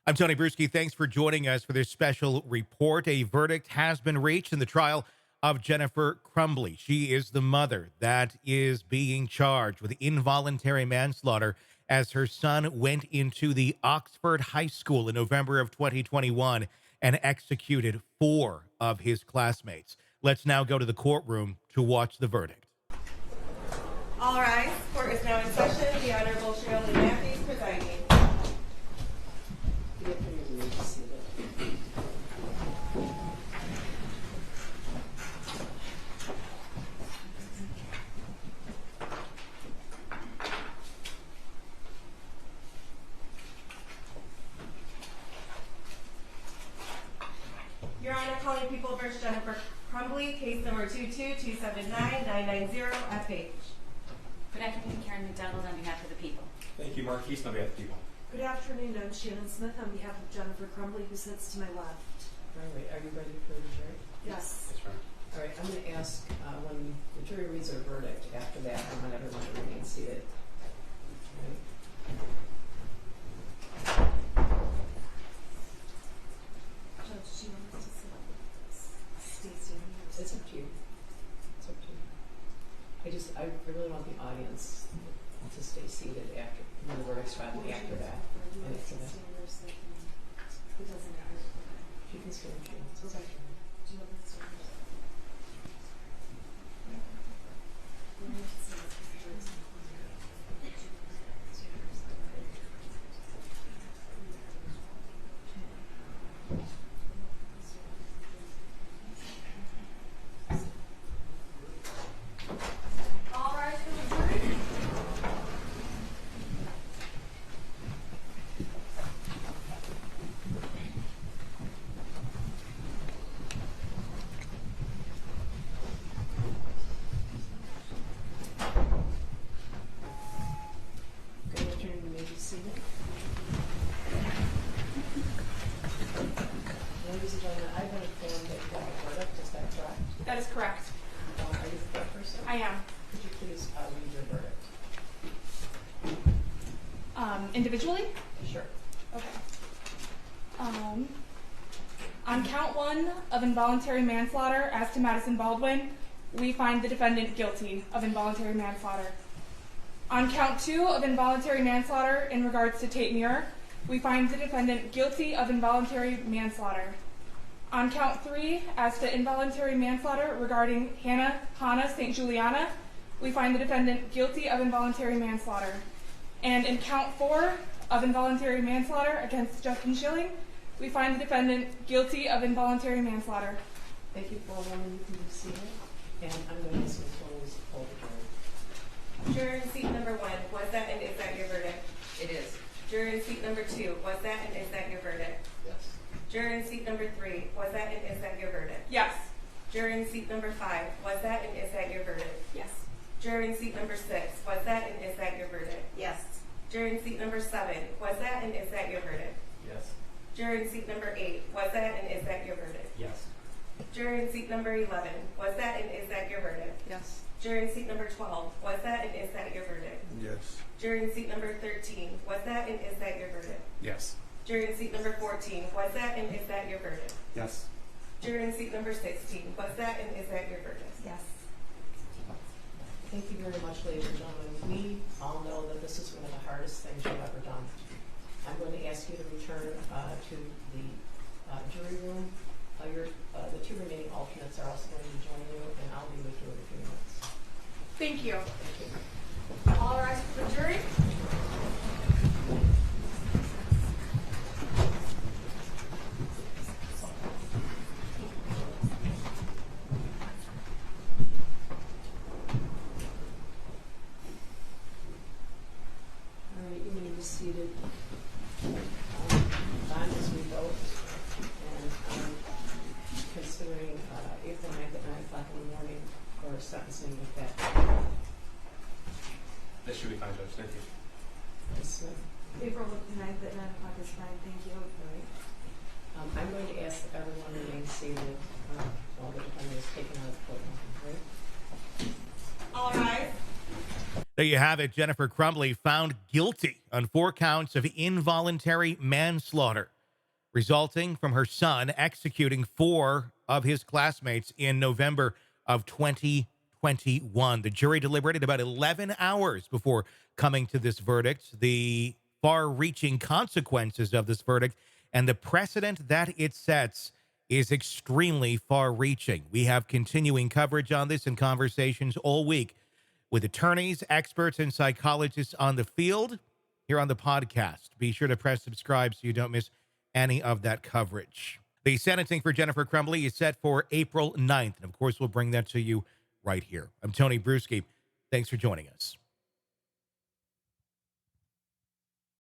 I'm Tony Bruschi. Thanks for joining us for this special report. A verdict has been reached in the trial of Jennifer Crumbly. She is the mother that is being charged with involuntary manslaughter as her son went into the Oxford High School in November of 2021 and executed 4 of his classmates. Let's now go to the courtroom to watch the verdict. All rise. Court is now in session. The Honorable Shilling presiding. Your Honor, calling People v. Jennifer Crumbly, case number 22279-990, FH. Good afternoon, Karen McDonald on behalf of the people. Thank you, Marquise, on behalf of the people. Good afternoon, I'm Shannon Smith on behalf of Jennifer Crumbly, who sits to my left. All right, are you ready for the jury? Yes. That's right. All right, I'm going to ask when the jury reads their verdict. After that, I want everyone to remain seated. All right. Judge, do you want us to stay standing? It's up to you. It's up to you. I really want the audience to stay seated after when the verdict's read and after that. And after that. It doesn't matter. You can stand. Okay. Do you want us to All rise for the jury. Good afternoon, you may be seated. Ladies and gentlemen, I've been informed that you have a verdict. Is that correct? That is correct. Are you the correct person? I am. Could you please read your verdict? Individually? Sure. Okay. On count 1 of involuntary manslaughter as to Madisyn Baldwin, we find the defendant guilty of involuntary manslaughter. On count 2 of involuntary manslaughter in regards to Tate Myre, we find the defendant guilty of involuntary manslaughter. On count 3 as to involuntary manslaughter regarding Hana St. Juliana, we find the defendant guilty of involuntary manslaughter. And in count 4 of involuntary manslaughter against Justin Shilling, we find the defendant guilty of involuntary manslaughter. Thank you for a moment. You can be seated. And I'm going to ask Ms. Williams to hold the jury. Juror in seat number 1, was that and is that your verdict? It is. Juror in seat number 2, was that and is that your verdict? Yes. Juror in seat number 3, was that and is that your verdict? Yes. Juror in seat number 5, was that and is that your verdict? Yes. Juror in seat number 6, was that and is that your verdict? Yes. Juror in seat number 7, was that and is that your verdict? Yes. Juror in seat number 8, was that and is that your verdict? Yes. Juror in seat number 11, was that and is that your verdict? Yes. Juror in seat number 12, was that and is that your verdict? Yes. Juror in seat number 13, was that and is that your verdict? Yes. Juror in seat number 14, was that and is that your verdict? Yes. Juror in seat number 16, was that and is that your verdict? Yes. Thank you very much, ladies and gentlemen. We all know that this is one of the hardest things you've ever done. I'm going to ask you to return to the jury room. The 2 remaining alternates are also going to join you, and I'll be with you in a few minutes. Thank you. Thank you. All rise for the jury. All right, you may be seated. Time as we vote, and I'm considering April 9th at 9 o'clock in the morning for sentencing with that. That should be fine, Judge. Thank you. Ms. Smith. April 9th at 9 o'clock is fine, thank you. All right. I'm going to ask that everyone remain seated while the defendant is taken out of the courtroom. All right? All rise. There you have it. Jennifer Crumbly found guilty on 4 counts of involuntary manslaughter, resulting from her son executing 4 of his classmates in November of 2021. The jury deliberated about 11 hours before coming to this verdict. The far-reaching consequences of this verdict and the precedent that it sets is extremely far-reaching. We have continuing coverage on this and conversations all week with attorneys, experts, and psychologists on the field here on the podcast. Be sure to press subscribe so you don't miss any of that coverage. The sentencing for Jennifer Crumbley is set for April 9th. And of course, we'll bring that to you right here. I'm Tony Bruschi. Thanks for joining us.